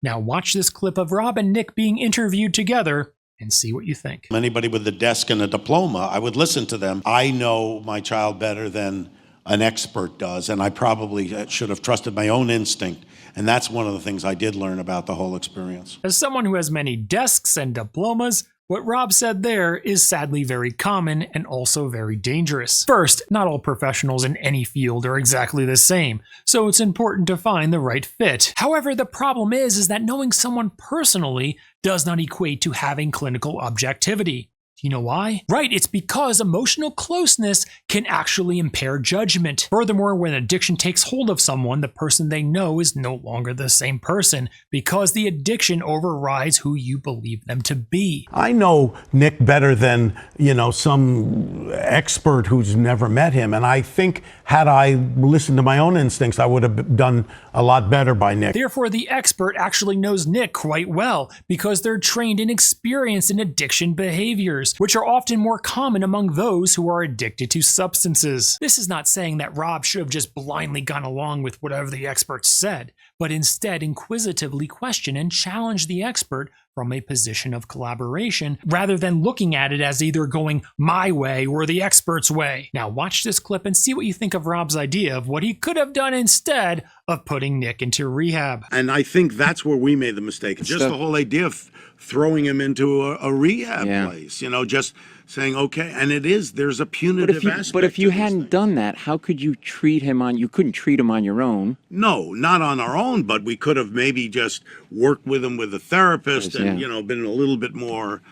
Now watch this clip of Rob and Nick being interviewed together and see what you think. Anybody with a desk and a diploma, I would listen to them. I know my child better than an expert does, and I probably should have trusted my own instinct. And that's one of the things I did learn about the whole experience. As someone who has many desks and diplomas, what Rob said there is sadly very common and also very dangerous. First, not all professionals in any field are exactly the same, so it's important to find the right fit. However, the problem is that knowing someone personally does not equate to having clinical objectivity. Do you know why? Right, it's because emotional closeness can actually impair judgment. Furthermore, when addiction takes hold of someone, the person they know is no longer the same person because the addiction overrides who you believe them to be. I know Nick better than, some expert who's never met him. And I think had I listened to my own instincts, I would have done a lot better by Nick. Therefore, the expert actually knows Nick quite well because they're trained and experienced in addiction behaviors, which are often more common among those who are addicted to substances. This is not saying that Rob should have just blindly gone along with whatever the expert said, but instead inquisitively question and challenge the expert from a position of collaboration, rather than looking at it as either going my way or the expert's way. Now watch this clip and see what you think of Rob's idea of what he could have done instead of putting Nick into rehab. And I think that's where we made the mistake. Just the whole idea of throwing him into a rehab place, just saying, okay, and there's a punitive aspect. But if you hadn't done that, how could you treat him you couldn't treat him on your own? No, not on our own, but we could have maybe just worked with him with a therapist and, been a little bit more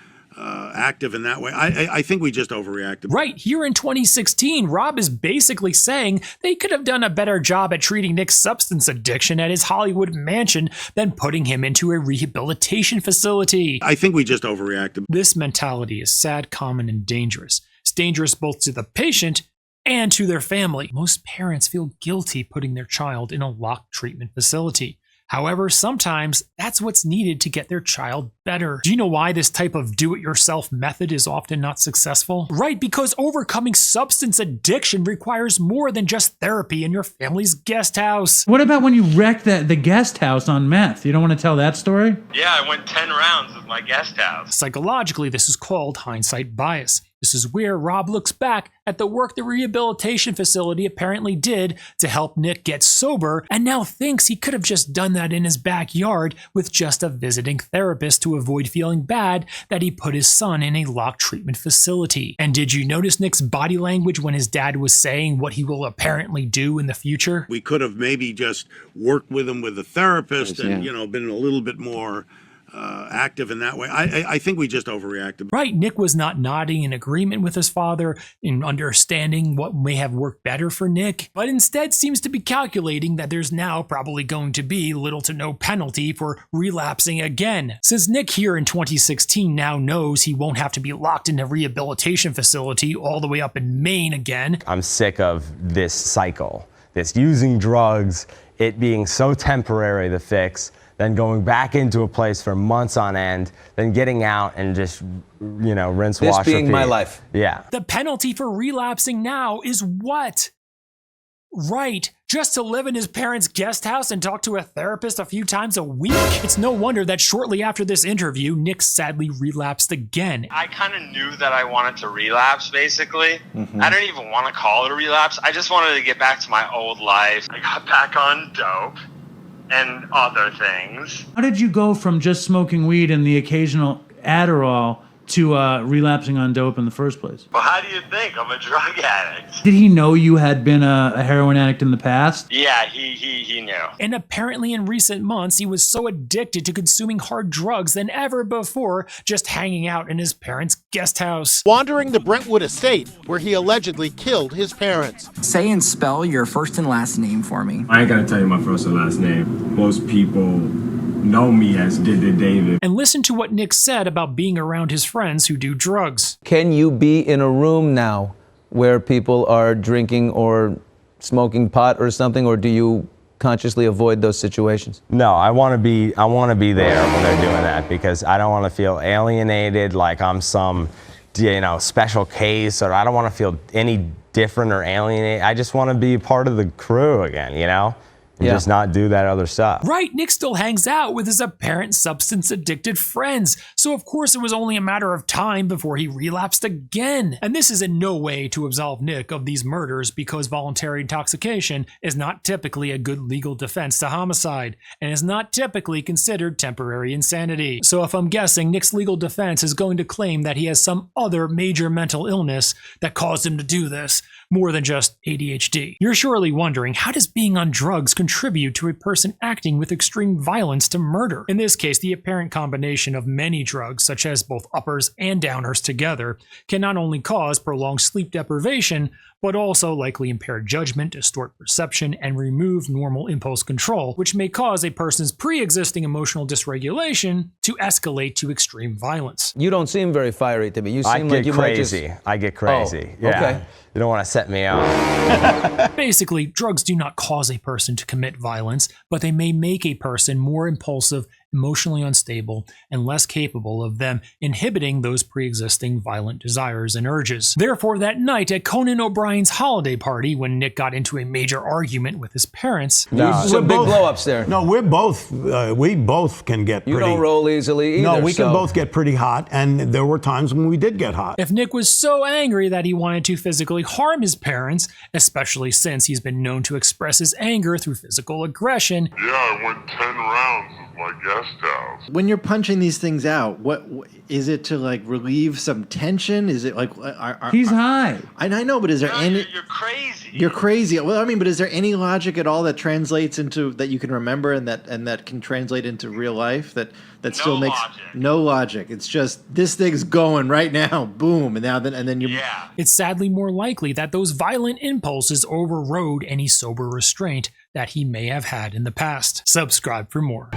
active in that way. I think we just overreacted. Right, here in 2016, Rob is basically saying they could have done a better job at treating Nick's substance addiction at his Hollywood mansion than putting him into a rehabilitation facility. I think we just overreacted. This mentality is sad, common, and dangerous. It's dangerous both to the patient and to their family. Most parents feel guilty putting their child in a locked treatment facility. However, sometimes that's what's needed to get their child better. Do you know why this type of do-it-yourself method is often not successful? Right, because overcoming substance addiction requires more than just therapy in your family's guest house. What about when you wrecked the guest house on meth? You don't want to tell that story? Yeah, I went 10 rounds with my guest house. Psychologically, this is called hindsight bias. This is where Rob looks back at the work the rehabilitation facility apparently did to help Nick get sober, and now thinks he could have just done that in his backyard with just a visiting therapist to avoid feeling bad that he put his son in a locked treatment facility. And did you notice Nick's body language when his dad was saying what he will apparently do in the future? We could have maybe just worked with him with a therapist and, been a little bit more active in that way. I think we just overreacted. Right, Nick was not nodding in agreement with his father in understanding what may have worked better for Nick, but instead seems to be calculating that there's now probably going to be little to no penalty for relapsing again. Since Nick here in 2016 now knows he won't have to be locked in a rehabilitation facility all the way up in Maine again. I'm sick of this cycle, this using drugs, it being so temporary, the fix, then going back into a place for months on end, then getting out and just, rinse, wash, repeat. This being my life. Yeah. The penalty for relapsing now is what? Right, just to live in his parents' guest house and talk to a therapist a few times a week? It's no wonder that shortly after this interview, Nick sadly relapsed again. I kind of knew that I wanted to relapse, basically. I didn't even want to call it a relapse. I just wanted to get back to my old life. I got back on dope and other things. How did you go from just smoking weed and the occasional Adderall to relapsing on dope in the first place? Well, how do you think? I'm a drug addict. Did he know you had been a heroin addict in the past? Yeah, he knew. And apparently in recent months, he was so addicted to consuming hard drugs than ever before, just hanging out in his parents' guest house. Wandering the Brentwood estate, where he allegedly killed his parents. Say and spell your first and last name for me. I ain't gotta tell you my first and last name. Most people know me as Did David. And listen to what Nick said about being around his friends who do drugs. Can you be in a room now where people are drinking or smoking pot or something, or do you consciously avoid those situations? No, I want to be there when they're doing that because I don't want to feel alienated like I'm some, special case, or I don't want to feel any different or alienated. I just want to be part of the crew again, and just not do that other stuff. Right, Nick still hangs out with his apparent substance-addicted friends, so of course it was only a matter of time before he relapsed again. And this is in no way to absolve Nick of these murders, because voluntary intoxication is not typically a good legal defense to homicide, and is not typically considered temporary insanity. So if I'm guessing, Nick's legal defense is going to claim that he has some other major mental illness that caused him to do this, more than just ADHD. You're surely wondering, how does being on drugs contribute to a person acting with extreme violence to murder? In this case, the apparent combination of many drugs, such as both uppers and downers together, can not only cause prolonged sleep deprivation, but also likely impair judgment, distort perception, and remove normal impulse control, which may cause a person's pre-existing emotional dysregulation to escalate to extreme violence. You don't seem very fiery to me. You seem like you might just... I get crazy. Oh, yeah. okay. You don't want to set me off. Basically, drugs do not cause a person to commit violence, but they may make a person more impulsive, emotionally unstable, and less capable of them inhibiting those pre-existing violent desires and urges. Therefore, that night at Conan O'Brien's holiday party, when Nick got into a major argument with his parents... Some big blow-ups there. No, we both can get pretty... You don't roll easily either. No, we can both get pretty hot, and there were times when we did get hot. If Nick was so angry that he wanted to physically harm his parents, especially since he's been known to express his anger through physical aggression... Yeah, I went 10 rounds with my guest house. When you're punching these things out, what is it to like relieve some tension? Is it like he's high? I know, but is there any? You're crazy. You're crazy. Well, I mean, but is there any logic at all that translates into that you can remember and that can translate into real life? That still makes no logic. It's just this thing's going right now, boom, and then you. Yeah. It's sadly more likely that those violent impulses overrode any sober restraint that he may have had in the past. Subscribe for more.